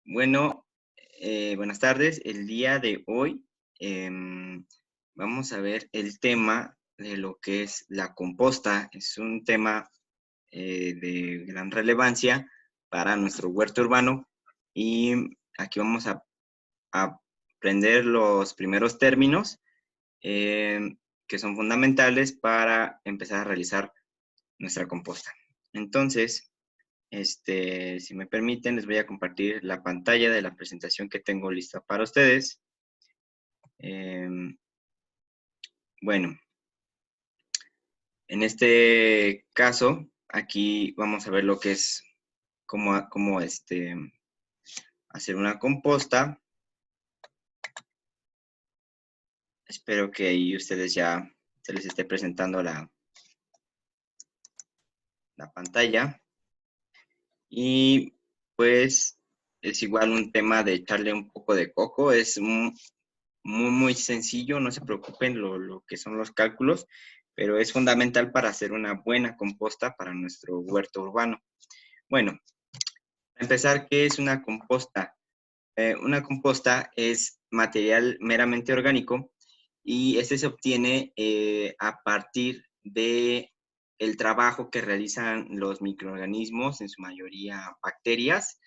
Bueno, buenas tardes. El día de hoy vamos a ver el tema de lo que es la composta. Es un tema de gran relevancia para nuestro huerto urbano y aquí vamos a aprender los primeros términos que son fundamentales para empezar a realizar nuestra composta. Entonces, si me permiten, les voy a compartir la pantalla de la presentación que tengo lista para ustedes. Em, bueno, en este caso, aquí vamos a ver lo que es cómo hacer una composta. Espero que ahí ustedes ya se les esté presentando la pantalla. Y pues es igual un tema de echarle un poco de coco. Es muy sencillo, no se preocupen lo que son los cálculos, pero es fundamental para hacer una buena composta para nuestro huerto urbano. Bueno, para empezar, ¿qué es una composta? Una composta es material meramente orgánico y este se obtiene a partir de el trabajo que realizan los microorganismos, en su mayoría bacterias,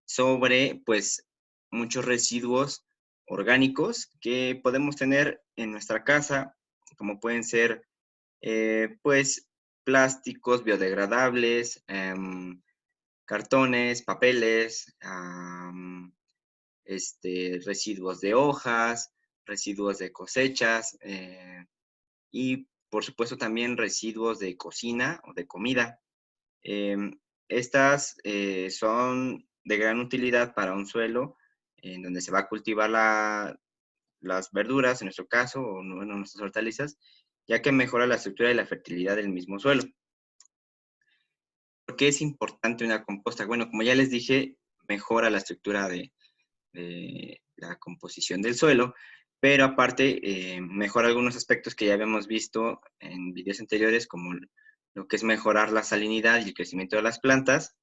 sobre pues muchos residuos orgánicos que podemos tener en nuestra casa, como pueden ser pues plásticos biodegradables, cartones, papeles, residuos de hojas, residuos de cosechas y por supuesto también residuos de cocina o de comida. Estas son de gran utilidad para un suelo en donde se va a cultivar las verduras, en nuestro caso, o bueno, nuestras hortalizas, ya que mejora la estructura y la fertilidad del mismo suelo. ¿Por qué es importante una composta? Bueno, como ya les dije, mejora la estructura de la composición del suelo, pero aparte mejora algunos aspectos que ya habíamos visto en videos anteriores, como lo que es mejorar la salinidad y el crecimiento de las plantas,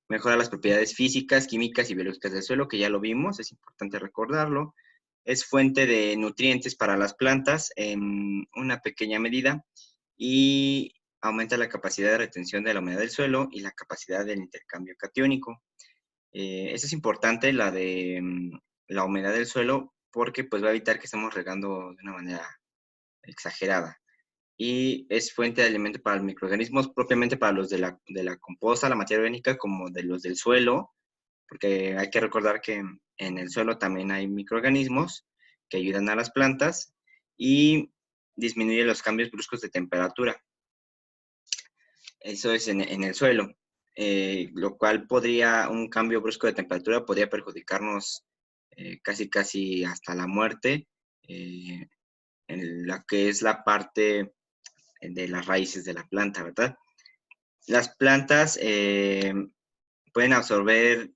mejora las propiedades físicas, químicas y biológicas del suelo, que ya lo vimos, es importante recordarlo. Es fuente de nutrientes para las plantas en una pequeña medida y aumenta la capacidad de retención de la humedad del suelo y la capacidad del intercambio catiónico. Eso es importante, la humedad del suelo, porque pues va a evitar que estemos regando de una manera exagerada. Y es fuente de alimento para los microorganismos, propiamente para los de la composta, la materia orgánica, como de los del suelo, porque hay que recordar que en el suelo también hay microorganismos que ayudan a las plantas y disminuye los cambios bruscos de temperatura. Eso es en el suelo, lo cual un cambio brusco de temperatura podría perjudicarnos casi hasta la muerte, en la que es la parte de las raíces de la planta, ¿verdad? Las plantas pueden absorber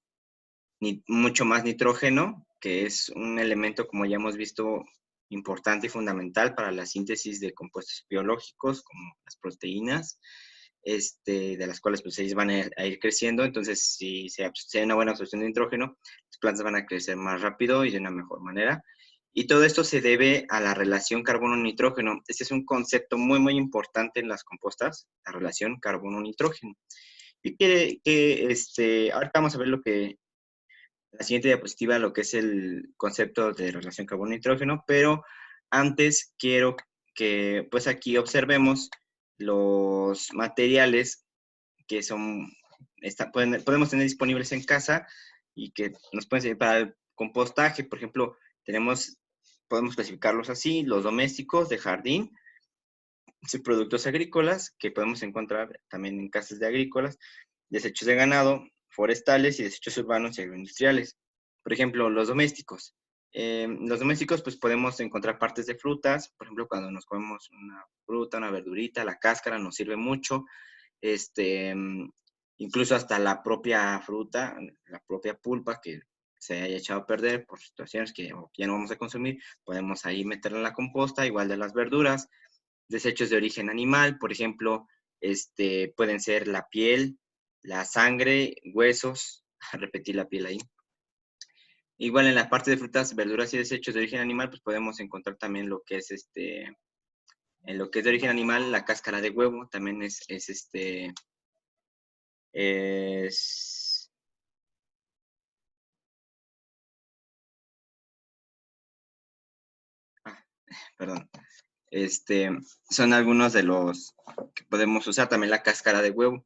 mucho más nitrógeno, que es un elemento, como ya hemos visto, importante y fundamental para la síntesis de compuestos biológicos, como las proteínas, de las cuales pues ellos van a ir creciendo. Entonces, si hay una buena absorción de nitrógeno, las plantas van a crecer más rápido y de una mejor manera. Y todo esto se debe a la relación carbono-nitrógeno. Este es un concepto muy importante en las compostas, la relación carbono-nitrógeno. Y ahorita vamos a ver la siguiente diapositiva, lo que es el concepto de relación carbono-nitrógeno, pero antes quiero que pues aquí observemos los materiales que podemos tener disponibles en casa y que nos pueden servir para el compostaje. Por ejemplo, podemos clasificarlos así: los domésticos de jardín, productos agrícolas que podemos encontrar también en casas de agrícolas, desechos de ganado, forestales y desechos urbanos y agroindustriales. Por ejemplo, los domésticos. Los domésticos, pues podemos encontrar partes de frutas. Por ejemplo, cuando nos comemos una fruta, una verdurita, la cáscara nos sirve mucho. Este, Incluso hasta la propia fruta, la propia pulpa que se haya echado a perder por situaciones que ya no vamos a consumir, podemos ahí meterla en la composta, igual de las verduras. Desechos de origen animal, por ejemplo, pueden ser la piel, la sangre, huesos, repetir la piel ahí, Igual en la parte de frutas, verduras y desechos de origen animal, pues podemos encontrar también lo que es en lo que es de origen animal, la cáscara de huevo también es, ah, perdón, este, son algunos de los que podemos usar, también la cáscara de huevo.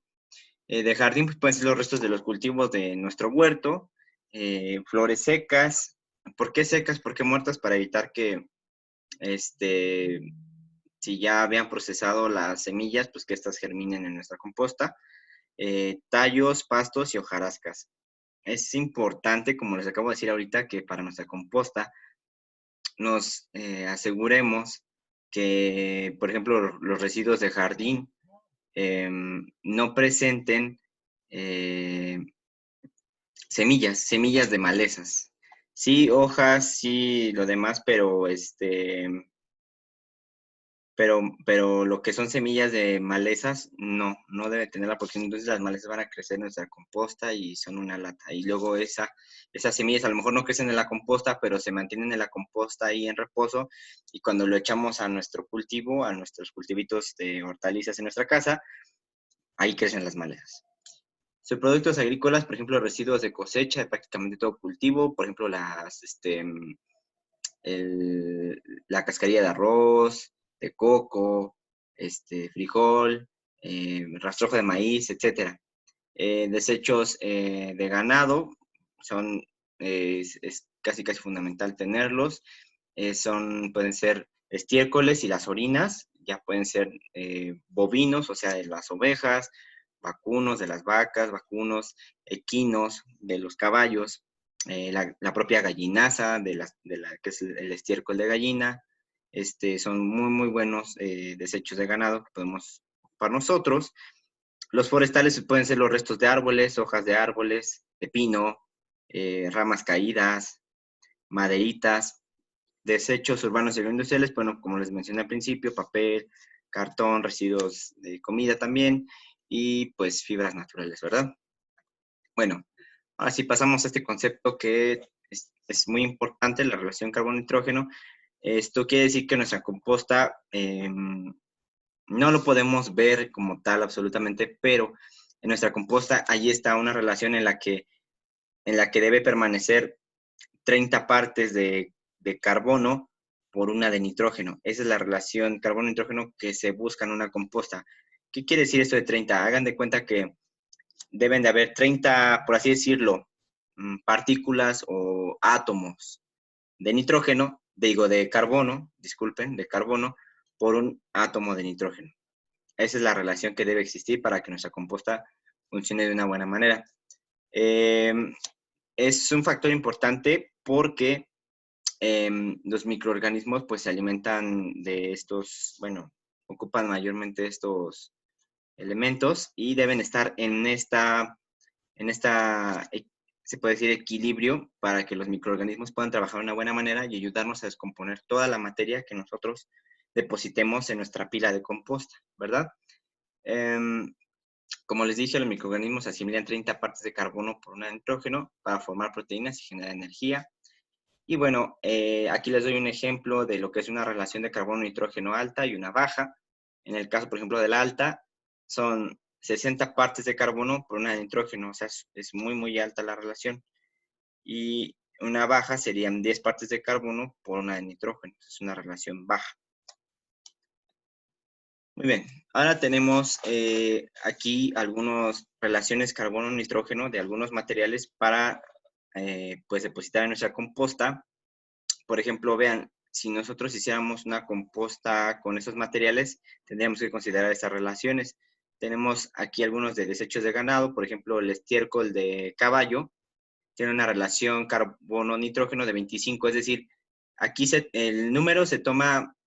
De jardín, pues pueden ser los restos de los cultivos de nuestro huerto, flores secas. ¿Por qué secas? ¿Por qué muertas? Para evitar que, este, si ya habían procesado las semillas, pues que estas germinen en nuestra composta. Tallos, pastos y hojarascas. Es importante, como les acabo de decir ahorita, que para nuestra composta nos aseguremos que, por ejemplo, los residuos de jardín no presenten eh, semillas de malezas. Sí, hojas, sí, lo demás, pero lo que son semillas de malezas, no debe tenerla, porque entonces las malezas van a crecer en nuestra composta y son una lata. Y luego esas semillas a lo mejor no crecen en la composta, pero se mantienen en la composta ahí en reposo, y cuando lo echamos a nuestro cultivo, a nuestros cultivitos de hortalizas en nuestra casa, ahí crecen las malezas. Subproductos agrícolas, por ejemplo, residuos de cosecha de prácticamente todo cultivo, por ejemplo, la cascarilla de arroz, de coco, frijol, rastrojo de maíz, etcétera. Desechos de ganado, son, es casi fundamental tenerlos. Pueden ser estiércoles y las orinas, ya pueden ser bovinos, o sea, de las ovejas, vacunos de las vacas, vacunos, equinos de los caballos, la propia gallinaza que es el estiércol de gallina. Son muy buenos desechos de ganado que podemos ocupar nosotros. Los forestales pueden ser los restos de árboles, hojas de árboles, de pino, ramas caídas, maderitas. Desechos urbanos y agroindustriales, bueno, como les mencioné al principio, papel, cartón, residuos de comida también, y pues fibras naturales, ¿verdad? Bueno, ahora sí pasamos a este concepto que es muy importante, la relación carbono-nitrógeno. Esto quiere decir que nuestra composta no lo podemos ver como tal absolutamente, pero en nuestra composta allí está una relación en la que debe permanecer 30 partes de carbono por una de nitrógeno. Esa es la relación carbono-nitrógeno que se busca en una composta. ¿Qué quiere decir esto de 30? Hagan de cuenta que deben de haber 30, por así decirlo, partículas o átomos de nitrógeno, de carbono, disculpen, de carbono, por un átomo de nitrógeno. Esa es la relación que debe existir para que nuestra composta funcione de una buena manera. Es un factor importante porque los microorganismos pues se alimentan de estos, bueno, ocupan mayormente estos elementos y deben estar se puede decir, equilibrio para que los microorganismos puedan trabajar de una buena manera y ayudarnos a descomponer toda la materia que nosotros depositemos en nuestra pila de composta, ¿verdad? Como les dije, los microorganismos asimilan 30 partes de carbono por una de nitrógeno para formar proteínas y generar energía. Y bueno, aquí les doy un ejemplo de lo que es una relación de carbono-nitrógeno alta y una baja. En el caso, por ejemplo, de la alta, son 60 partes de carbono por una de nitrógeno, o sea, es muy alta la relación. Y una baja serían 10 partes de carbono por una de nitrógeno, es una relación baja. Muy bien, ahora tenemos aquí algunas relaciones carbono-nitrógeno de algunos materiales para pues depositar en nuestra composta. Por ejemplo, vean, si nosotros hiciéramos una composta con esos materiales, tendríamos que considerar esas relaciones. Tenemos aquí algunos de desechos de ganado, por ejemplo, el estiércol de caballo tiene una relación carbono-nitrógeno de 25, es decir, aquí el número se toma,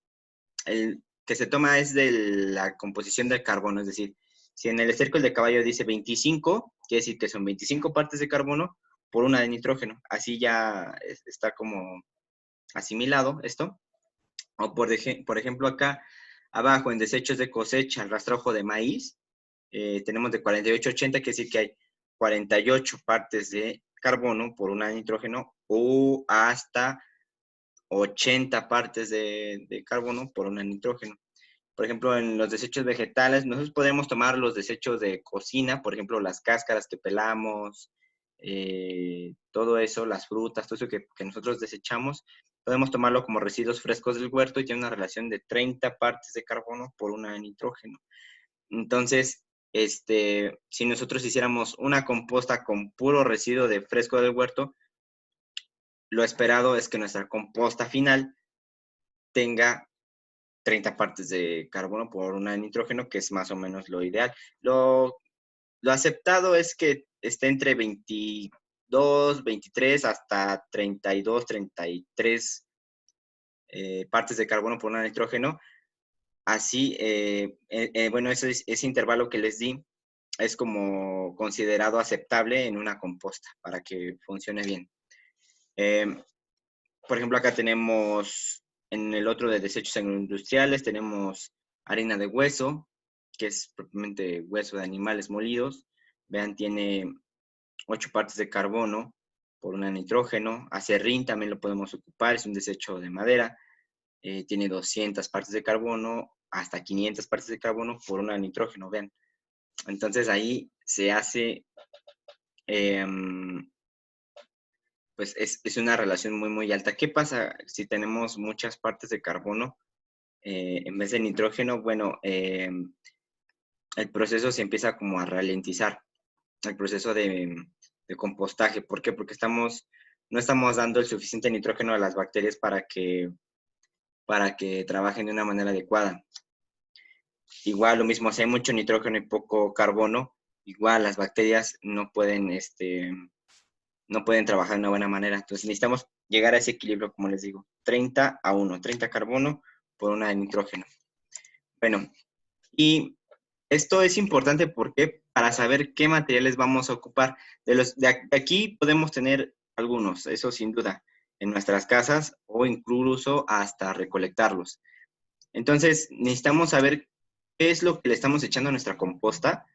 el que se toma es de la composición del carbono, es decir, si en el estiércol de caballo dice 25, quiere decir que son 25 partes de carbono por una de nitrógeno. Así ya está como asimilado esto. O por ejemplo acá abajo en desechos de cosecha, el rastrojo de maíz, tenemos de 48 a 80, que decir que hay 48 partes de carbono por una de nitrógeno o hasta 80 partes de carbono por una de nitrógeno. Por ejemplo, en los desechos vegetales, nosotros podemos tomar los desechos de cocina, por ejemplo, las cáscaras que pelamos, todo eso, las frutas, todo eso que nosotros desechamos, podemos tomarlo como residuos frescos del huerto y tiene una relación de 30 partes de carbono por una de nitrógeno. Entonces, si nosotros hiciéramos una composta con puro residuo de fresco del huerto, lo esperado es que nuestra composta final tenga 30 partes de carbono por una de nitrógeno, que es más o menos lo ideal. Lo aceptado es que esté entre 22, 23 hasta 32, 33 partes de carbono por una de nitrógeno. Así, bueno, ese intervalo que les di es como considerado aceptable en una composta para que funcione bien. Por ejemplo, acá tenemos en el otro de desechos agroindustriales, tenemos harina de hueso, que es propiamente hueso de animales molidos. Vean, tiene 8 partes de carbono por una de nitrógeno. Acerrín también lo podemos ocupar, es un desecho de madera. Tiene 200 partes de carbono, hasta 500 partes de carbono por una de nitrógeno, vean. Entonces ahí se hace, pues es una relación muy, muy alta. ¿Qué pasa si tenemos muchas partes de carbono en vez de nitrógeno? Bueno, el proceso se empieza como a ralentizar, el proceso de compostaje. ¿Por qué? Porque no estamos dando el suficiente nitrógeno a las bacterias para que trabajen de una manera adecuada. Igual lo mismo, si hay mucho nitrógeno y poco carbono, igual las bacterias no pueden trabajar de una buena manera. Entonces necesitamos llegar a ese equilibrio, como les digo, 30-1, 30 carbono por una de nitrógeno. Bueno, y esto es importante porque para saber qué materiales vamos a ocupar. De aquí podemos tener algunos, eso sin duda, en nuestras casas o incluso hasta recolectarlos. Entonces, necesitamos saber qué es lo que le estamos echando a nuestra composta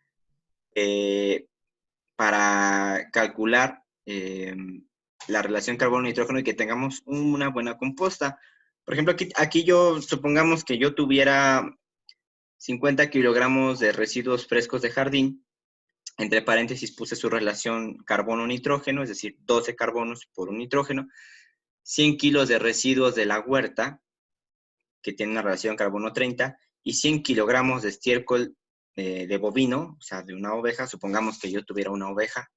para calcular la relación carbono-nitrógeno y que tengamos una buena composta. Por ejemplo, aquí supongamos que yo tuviera 50 kilogramos de residuos frescos de jardín. Entre paréntesis puse su relación carbono-nitrógeno, es decir, 12 carbonos por un nitrógeno. 100 kilos de residuos de la huerta, que tiene una relación carbono 30, y 100 kilogramos de estiércol de bovino, o sea, de una oveja. Supongamos que yo tuviera una oveja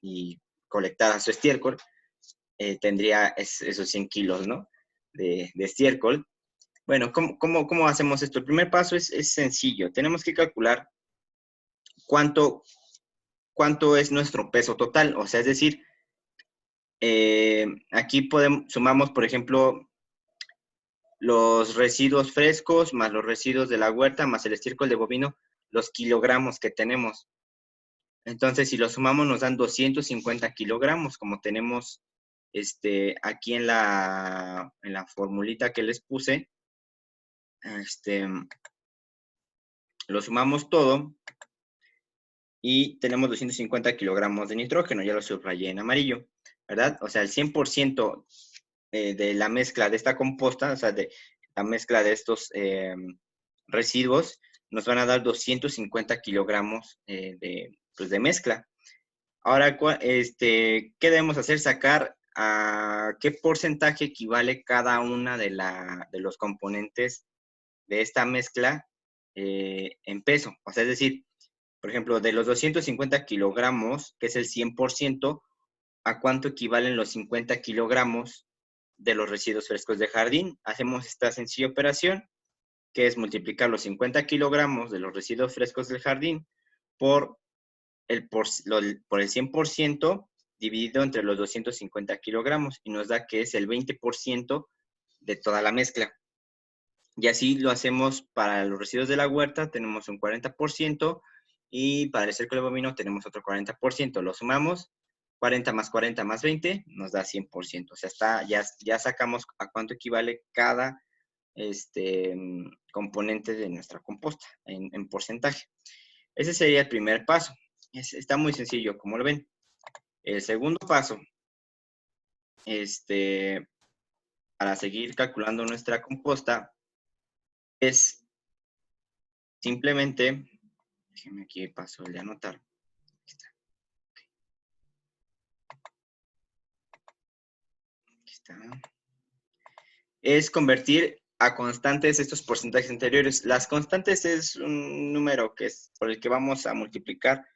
y colectara su estiércol, tendría esos 100 kilos, ¿no? De estiércol. Bueno, ¿cómo hacemos esto? El primer paso es sencillo. Tenemos que calcular cuánto es nuestro peso total. O sea, es decir, aquí sumamos, por ejemplo, los residuos frescos más los residuos de la huerta más el estiércol de bovino, los kilogramos que tenemos. Entonces, si lo sumamos, nos dan 250 kilogramos, como tenemos aquí en la formulita que les puse. Lo sumamos todo y tenemos 250 kilogramos de nitrógeno, ya lo subrayé en amarillo, ¿verdad? O sea, el 100% de la mezcla de esta composta, o sea, de la mezcla de estos residuos, nos van a dar 250 kilogramos de mezcla. Ahora, ¿qué debemos hacer? Sacar a qué porcentaje equivale cada una de los componentes de esta mezcla en peso. O sea, es decir, por ejemplo, de los 250 kilogramos, que es el 100%, ¿a cuánto equivalen los 50 kilogramos de los residuos frescos de jardín? Hacemos esta sencilla operación, que es multiplicar los 50 kilogramos de los residuos frescos del jardín por el 100% dividido entre los 250 kilogramos y nos da que es el 20% de toda la mezcla. Y así lo hacemos para los residuos de la huerta, tenemos un 40%, y para el estiércol de bovino tenemos otro 40%. Lo sumamos, 40 más 40 más 20, nos da 100%. O sea, ya sacamos a cuánto equivale cada componente de nuestra composta en porcentaje. Ese sería el primer paso. Está muy sencillo, como lo ven. El segundo paso, para seguir calculando nuestra composta, es simplemente, déjenme aquí paso el de anotar. Aquí está. Aquí está. Es convertir a constantes estos porcentajes anteriores. Las constantes es un número que es por el que vamos a multiplicar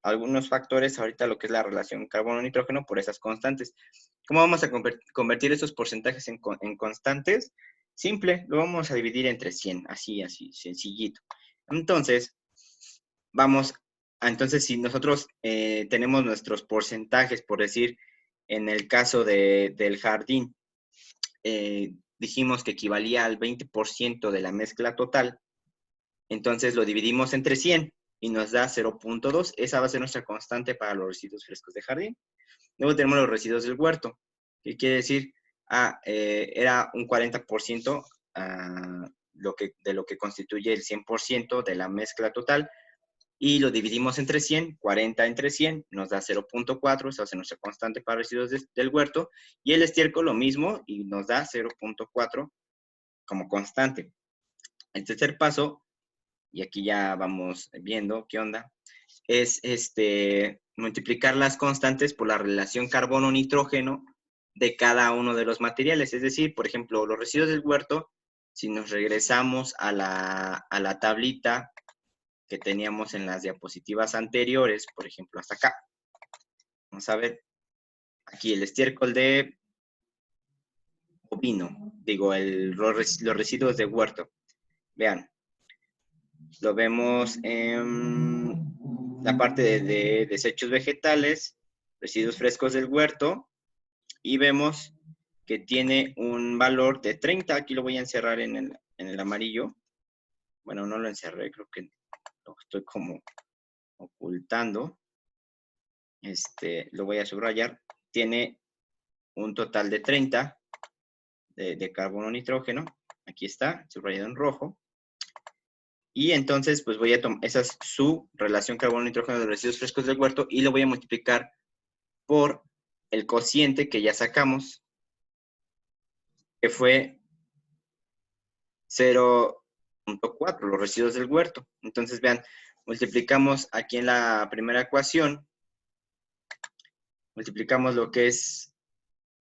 algunos factores, ahorita lo que es la relación carbono-nitrógeno, por esas constantes. ¿Cómo vamos a convertir estos porcentajes en constantes? Simple, lo vamos a dividir entre 100, así, sencillito. Entonces, entonces si nosotros tenemos nuestros porcentajes, por decir, en el caso del jardín, dijimos que equivalía al 20% de la mezcla total, entonces lo dividimos entre 100 y nos da 0.2. Esa va a ser nuestra constante para los residuos frescos de jardín. Luego tenemos los residuos del huerto, que quiere decir, era un 40% de lo que constituye el 100% de la mezcla total, y lo dividimos entre 100, 40 entre 100, nos da 0.4, esa va a ser nuestra constante para residuos del huerto, y el estiércol lo mismo, y nos da 0.4 como constante. El tercer paso, y aquí ya vamos viendo qué onda, es multiplicar las constantes por la relación carbono-nitrógeno de cada uno de los materiales. Es decir, por ejemplo, los residuos del huerto, si nos regresamos a la tablita que teníamos en las diapositivas anteriores, por ejemplo, hasta acá. Vamos a ver aquí el estiércol de ovino, digo, los residuos de huerto. Vean, lo vemos en la parte de desechos vegetales, residuos frescos del huerto, y vemos que tiene un valor de 30. Aquí lo voy a encerrar en el amarillo. Bueno, no lo encerré, creo que lo estoy como ocultando. Lo voy a subrayar. Tiene un total de 30 de carbono nitrógeno. Aquí está, subrayado en rojo. Y entonces, pues voy a tomar, esa es su relación carbono-nitrógeno de los residuos frescos del huerto, y lo voy a multiplicar por el cociente que ya sacamos, que fue 0.4, los residuos del huerto. Entonces, vean, multiplicamos aquí en la primera ecuación, multiplicamos lo que es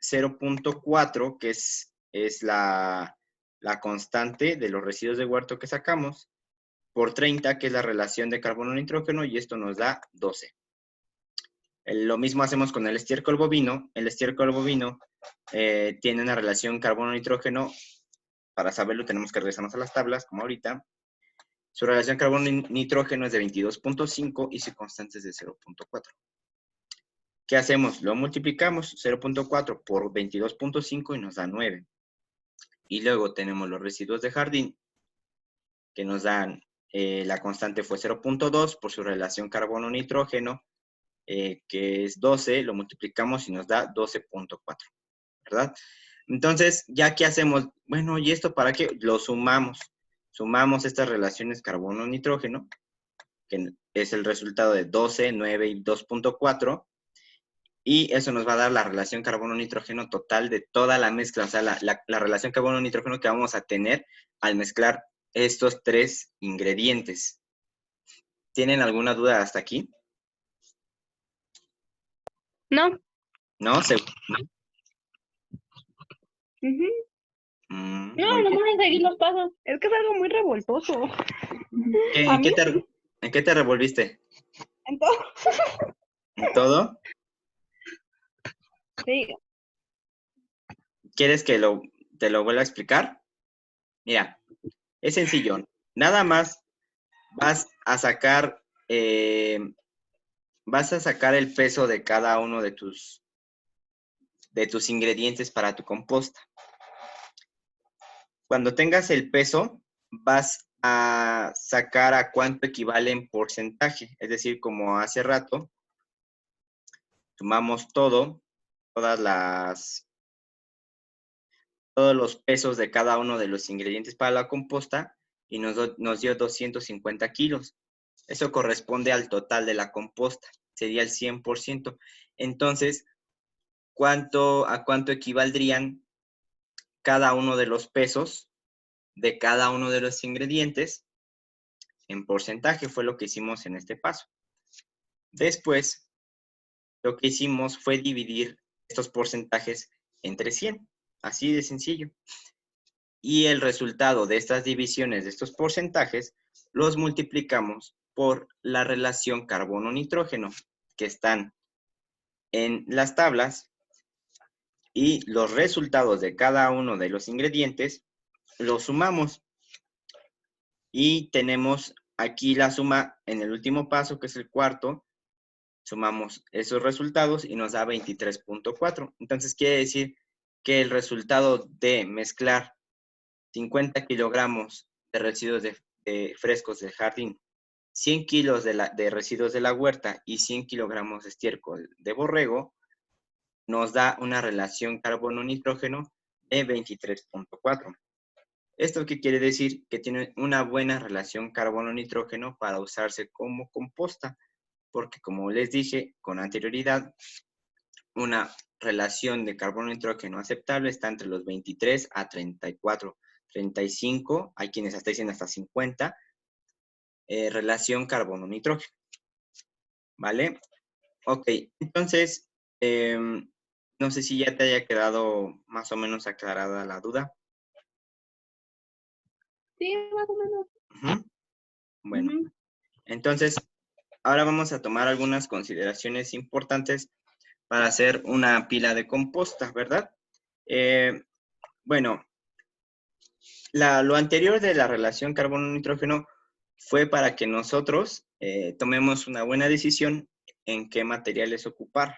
0.4, que es la constante de los residuos de huerto que sacamos, por 30, que es la relación de carbono-nitrógeno, y esto nos da 12. Lo mismo hacemos con el estiércol bovino. El estiércol bovino tiene una relación carbono-nitrógeno. Para saberlo tenemos que regresarnos a las tablas, como ahorita. Su relación carbono-nitrógeno es de 22.5 y su constante es de 0.4. ¿Qué hacemos? Lo multiplicamos 0.4 por 22.5 y nos da 9. Y luego tenemos los residuos de jardín, que nos dan, la constante fue 0.2 por su relación carbono-nitrógeno, que es 12, lo multiplicamos y nos da 12.4, ¿verdad? Entonces, ¿ya qué hacemos? Bueno, ¿y esto para qué? Lo sumamos. Sumamos estas relaciones carbono-nitrógeno, que es el resultado de 12, 9 y 2.4, y eso nos va a dar la relación carbono-nitrógeno total de toda la mezcla, o sea, la relación carbono-nitrógeno que vamos a tener al mezclar estos tres ingredientes. ¿Tienen alguna duda hasta aquí? No. ¿No? No, Muy no bien. pueden seguir los pasos. Es que es algo muy revoltoso. ¿En qué te revolviste? En todo. ¿En todo? Sí. ¿Quieres que te lo vuelva a explicar? Mira, es sencillo. Nada más vas a sacar el peso de cada uno de tus ingredientes para tu composta. Cuando tengas el peso, vas a sacar a cuánto equivale en porcentaje. Es decir, como hace rato, sumamos todos los pesos de cada uno de los ingredientes para la composta y nos dio 250 kilos. Eso corresponde al total de la composta, sería el 100%. Entonces, ¿a cuánto equivaldrían cada uno de los pesos de cada uno de los ingredientes en porcentaje? Fue lo que hicimos en este paso. Después, lo que hicimos fue dividir estos porcentajes entre 100, así de sencillo. Y el resultado de estas divisiones de estos porcentajes los multiplicamos por la relación carbono-nitrógeno que están en las tablas, y los resultados de cada uno de los ingredientes los sumamos. Y tenemos aquí la suma en el último paso, que es el cuarto. Sumamos esos resultados y nos da 23.4. Entonces quiere decir que el resultado de mezclar 50 kilogramos de residuos de frescos del jardín, 100 kilos de residuos de la huerta y 100 kilogramos de estiércol de borrego, nos da una relación carbono-nitrógeno de 23.4. ¿Esto qué quiere decir? Que tiene una buena relación carbono-nitrógeno para usarse como composta, porque como les dije con anterioridad, una relación de carbono-nitrógeno aceptable está entre los 23 a 34, 35, hay quienes hasta dicen hasta 50, relación carbono-nitrógeno, ¿vale? Ok, entonces, no sé si ya te haya quedado más o menos aclarada la duda. Sí, más o menos. Bueno, entonces, ahora vamos a tomar algunas consideraciones importantes para hacer una pila de composta, ¿verdad? Bueno, lo anterior de la relación carbono-nitrógeno fue para que nosotros tomemos una buena decisión en qué materiales ocupar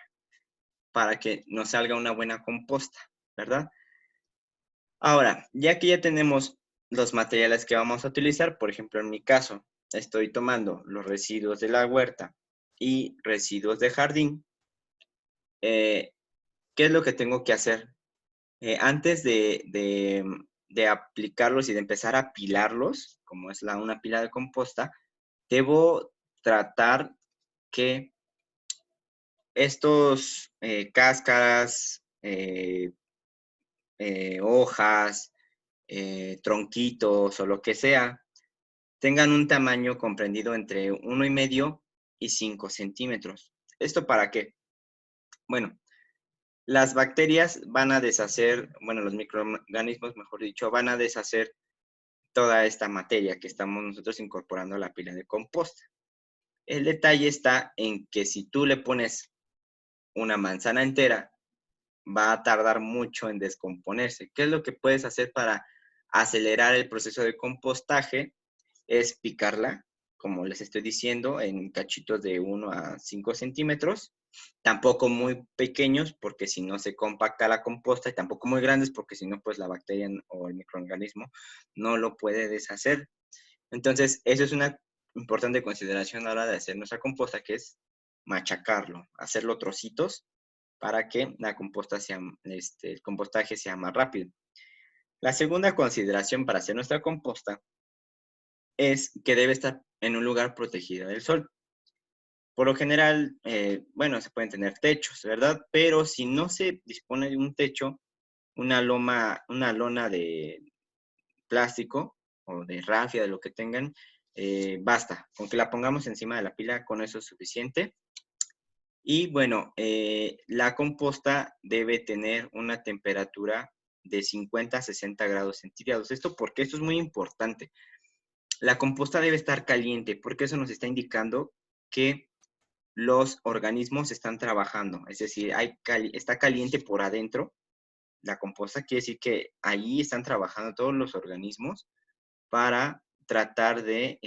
para que nos salga una buena composta, ¿verdad? Ahora, ya que ya tenemos los materiales que vamos a utilizar, por ejemplo, en mi caso, estoy tomando los residuos de la huerta y residuos de jardín. ¿Qué es lo que tengo que hacer? Antes de aplicarlos y de empezar a apilarlos, como es una pila de composta, debo tratar que estos cáscaras, hojas, tronquitos o lo que sea, tengan un tamaño comprendido entre 1,5 y 5 centímetros. ¿Esto para qué? Bueno, las bacterias van a deshacer, bueno, los microorganismos, mejor dicho, van a deshacer toda esta materia que estamos nosotros incorporando a la pila de composta. El detalle está en que si tú le pones una manzana entera, va a tardar mucho en descomponerse. ¿Qué es lo que puedes hacer para acelerar el proceso de compostaje? Es picarla, como les estoy diciendo, en cachitos de 1 a 5 centímetros. Tampoco muy pequeños, porque si no se compacta la composta, y tampoco muy grandes, porque si no, pues la bacteria o el microorganismo no lo puede deshacer. Entonces, eso es una importante consideración a la hora de hacer nuestra composta, que es machacarlo, hacerlo trocitos para que la composta sea, el compostaje sea más rápido. La segunda consideración para hacer nuestra composta es que debe estar en un lugar protegido del sol. Por lo general, bueno, se pueden tener techos, ¿verdad? Pero si no se dispone de un techo, una lona de plástico o de rafia, de lo que tengan, basta. Con que la pongamos encima de la pila, con eso es suficiente. Y bueno, la composta debe tener una temperatura de 50 a 60 grados centígrados. ¿Esto porque esto es muy importante? La composta debe estar caliente, porque eso nos está indicando que los organismos están trabajando. Es decir, está caliente por adentro. La composta quiere decir que ahí están trabajando todos los organismos para tratar de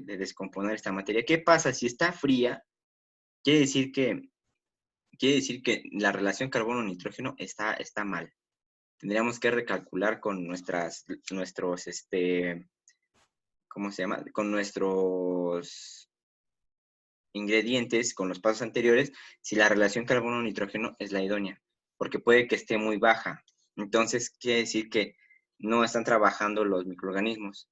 descomponer esta materia. ¿Qué pasa? Si está fría, quiere decir que la relación carbono-nitrógeno está mal. Tendríamos que recalcular con nuestros, ¿cómo se llama? Con nuestros ingredientes, con los pasos anteriores, si la relación carbono-nitrógeno es la idónea, porque puede que esté muy baja. Entonces, quiere decir que no están trabajando los microorganismos.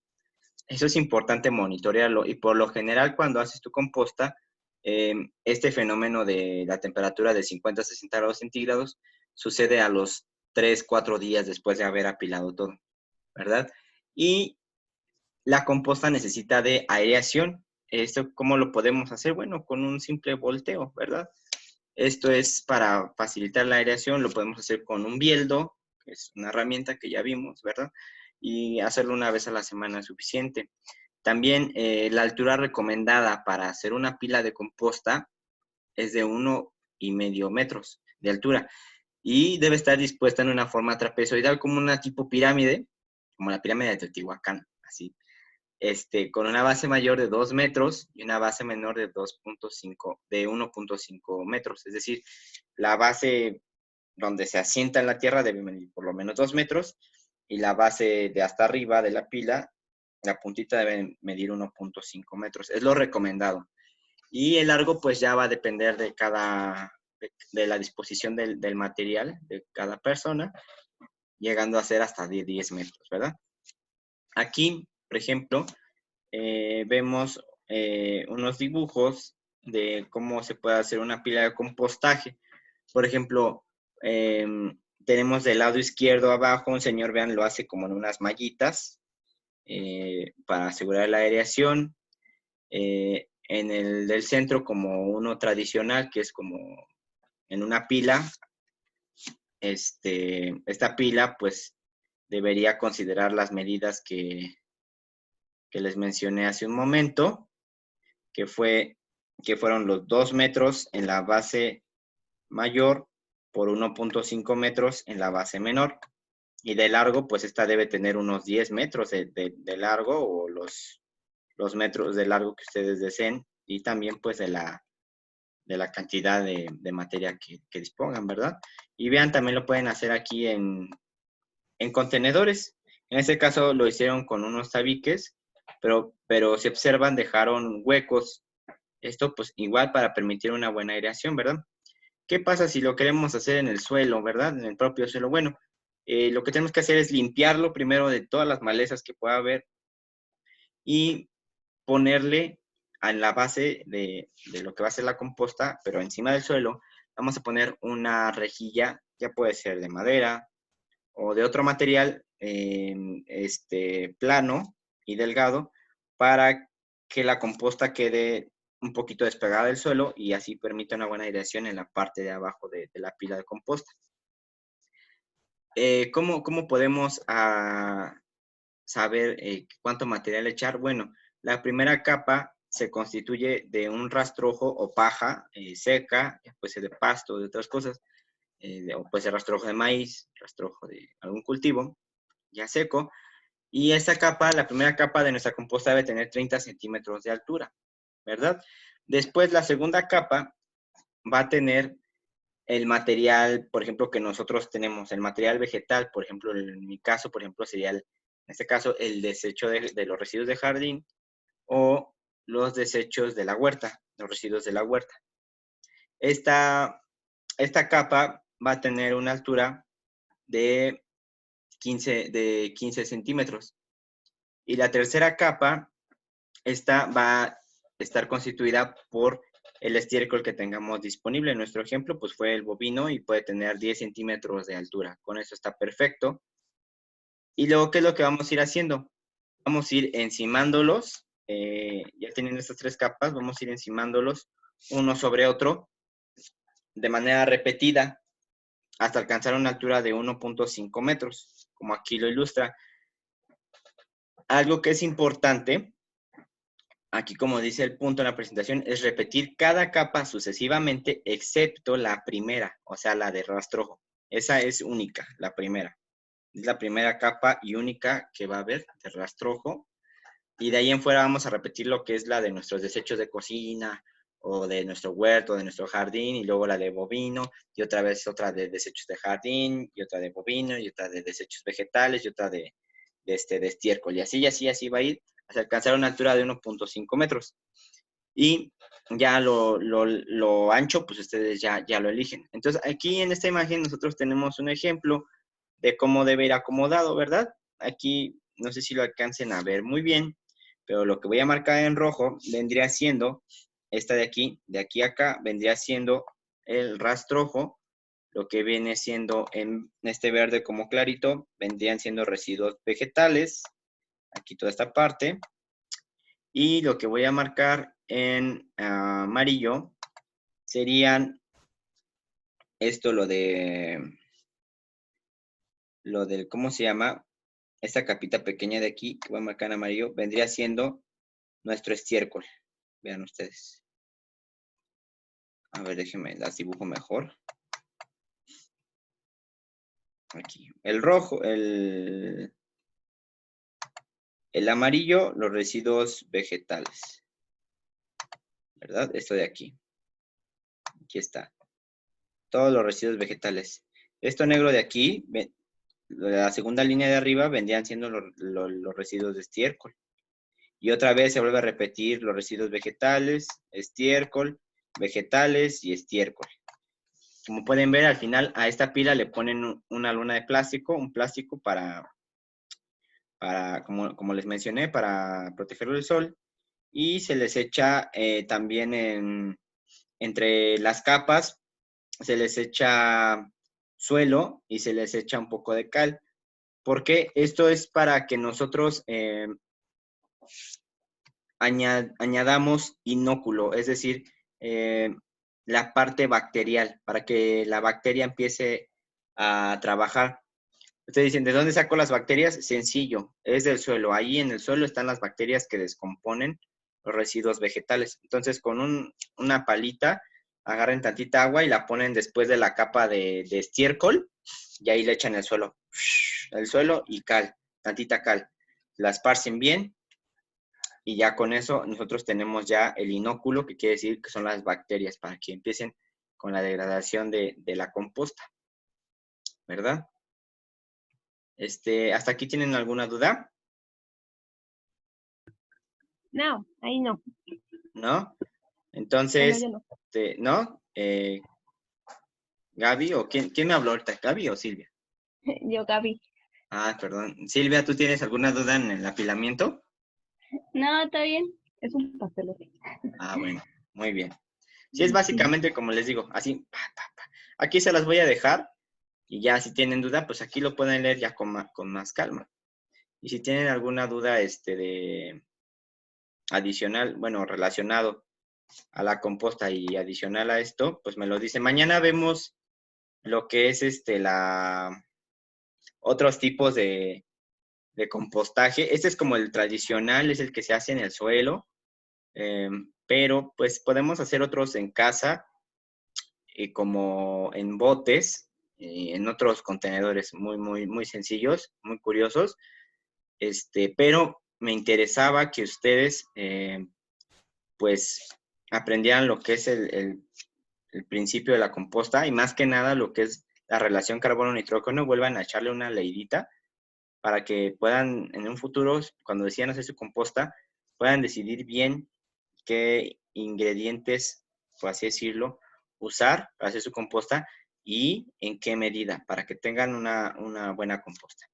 Eso es importante monitorearlo y por lo general cuando haces tu composta, este fenómeno de la temperatura de 50 a 60 grados centígrados sucede a los 3, 4 días después de haber apilado todo, ¿verdad? Y la composta necesita de aireación. ¿Esto cómo lo podemos hacer? Bueno, con un simple volteo, ¿verdad? Esto es para facilitar la aireación, lo podemos hacer con un bieldo, que es una herramienta que ya vimos, ¿verdad? Y hacerlo una vez a la semana es suficiente. También la altura recomendada para hacer una pila de composta es de 1,5 metros de altura y debe estar dispuesta en una forma trapezoidal como una tipo pirámide, como la pirámide de Teotihuacán, así. Con una base mayor de 2 metros y una base menor de 1,5 metros. Es decir, la base donde se asienta en la tierra debe medir por lo menos 2 metros y la base de hasta arriba de la pila, la puntita debe medir 1,5 metros. Es lo recomendado. Y el largo pues ya va a depender de la disposición del material de cada persona, llegando a ser hasta 10 metros, ¿verdad? Aquí, por ejemplo, vemos unos dibujos de cómo se puede hacer una pila de compostaje. Por ejemplo, tenemos del lado izquierdo abajo, un señor, vean, lo hace como en unas mallitas para asegurar la aireación. En el del centro como uno tradicional, que es como en una pila. Esta pila, pues, debería considerar las medidas que les mencioné hace un momento, que fueron los 2 metros en la base mayor por 1,5 metros en la base menor. Y de largo, pues esta debe tener unos 10 metros de largo o los metros de largo que ustedes deseen y también pues de la cantidad de materia que dispongan, ¿verdad? Y vean, también lo pueden hacer aquí en contenedores. En este caso lo hicieron con unos tabiques, pero si observan dejaron huecos. Esto pues igual para permitir una buena aireación, ¿verdad? ¿Qué pasa si lo queremos hacer en el suelo, ¿verdad? En el propio suelo. Bueno, lo que tenemos que hacer es limpiarlo primero de todas las malezas que pueda haber y ponerle en la base de lo que va a ser la composta, pero encima del suelo, vamos a poner una rejilla, ya puede ser de madera o de otro material plano y delgado, para que la composta quede un poquito despegada del suelo y así permita una buena aireación en la parte de abajo de la pila de composta. ¿Cómo podemos saber cuánto material echar? Bueno, la primera capa se constituye de un rastrojo o paja seca, puede ser de pasto o de otras cosas, o puede ser rastrojo de maíz, rastrojo de algún cultivo ya seco. Y esta capa, la primera capa de nuestra composta debe tener 30 centímetros de altura, ¿verdad? Después la segunda capa va a tener el material, por ejemplo, que nosotros tenemos, el material vegetal, por ejemplo, en mi caso, por ejemplo, sería, en este caso, el desecho de los residuos de jardín o los desechos de la huerta, los residuos de la huerta. Esta capa va a tener una altura de 15 centímetros. Y la tercera capa, esta va a estar constituida por el estiércol que tengamos disponible. En nuestro ejemplo, pues fue el bovino y puede tener 10 centímetros de altura. Con eso está perfecto. Y luego, ¿qué es lo que vamos a ir haciendo? Vamos a ir encimándolos. Ya teniendo estas 3 capas, vamos a ir encimándolos uno sobre otro de manera repetida hasta alcanzar una altura de 1,5 metros, como aquí lo ilustra. Algo que es importante, aquí como dice el punto en la presentación, es repetir cada capa sucesivamente, excepto la primera, o sea, la de rastrojo. Esa es única, la primera. Es la primera capa y única que va a haber de rastrojo. Y de ahí en fuera vamos a repetir lo que es la de nuestros desechos de cocina, o de nuestro huerto, de nuestro jardín, y luego la de bovino, y otra vez otra de desechos de jardín, y otra de bovino, y otra de desechos vegetales, y otra de estiércol. Y así va a ir hasta alcanzar una altura de 1,5 metros. Y ya lo ancho, pues ustedes ya lo eligen. Entonces, aquí en esta imagen nosotros tenemos un ejemplo de cómo debe ir acomodado, ¿verdad? Aquí, no sé si lo alcancen a ver muy bien, pero lo que voy a marcar en rojo vendría siendo, esta de aquí a acá, vendría siendo el rastrojo. Lo que viene siendo en este verde como clarito, vendrían siendo residuos vegetales, aquí toda esta parte. Y lo que voy a marcar en amarillo serían esto, lo del, ¿cómo se llama? Esta capita pequeña de aquí, que voy a marcar en amarillo, vendría siendo nuestro estiércol. Vean ustedes. A ver, déjenme, las dibujo mejor. Aquí. El rojo, el amarillo, los residuos vegetales. ¿Verdad? Esto de aquí. Aquí está. Todos los residuos vegetales. Esto negro de aquí, la segunda línea de arriba, vendrían siendo los residuos de estiércol. Y otra vez se vuelve a repetir los residuos vegetales, estiércol, vegetales y estiércol. Como pueden ver, al final a esta pila le ponen una luna de plástico, un plástico para como les mencioné, para protegerlo del sol. Y se les echa también entre las capas, se les echa suelo y se les echa un poco de cal. Porque esto es para que nosotros añadamos inóculo, es decir, la parte bacterial, para que la bacteria empiece a trabajar. Ustedes dicen, ¿de dónde saco las bacterias? Sencillo, es del suelo. Ahí en el suelo están las bacterias que descomponen los residuos vegetales. Entonces, con una palita, agarren tantita agua y la ponen después de la capa de estiércol y ahí le echan el suelo y cal, tantita cal. La esparcen bien y ya con eso nosotros tenemos ya el inóculo, que quiere decir que son las bacterias, para que empiecen con la degradación de la composta, ¿verdad? ¿Hasta aquí tienen alguna duda? No, ahí no. ¿No? Bueno, Entonces, yo no. ¿no? ¿Gaby o quién me habló ahorita? ¿Gaby o Silvia? Yo, Gaby. Ah, perdón. Silvia, ¿tú tienes alguna duda en el apilamiento? No, está bien. Es un pastelote. Ah, bueno, muy bien. Sí, es Sí. básicamente como les digo, así, Aquí se las voy a dejar y ya si tienen duda, pues aquí lo pueden leer ya con más calma. Y si tienen alguna duda de adicional, bueno, relacionado a la composta y adicional a esto, pues me lo dice. Mañana vemos lo que es otros tipos de compostaje. Este es como el tradicional, es el que se hace en el suelo, pero pues podemos hacer otros en casa, como en botes, en otros contenedores muy, muy, muy sencillos, muy curiosos, pero me interesaba que ustedes, pues, aprendieran lo que es el principio de la composta y más que nada lo que es la relación carbono-nitrógeno, vuelvan a echarle una leidita para que puedan en un futuro, cuando decidan hacer su composta, puedan decidir bien qué ingredientes, por así decirlo, usar para hacer su composta y en qué medida, para que tengan una buena composta.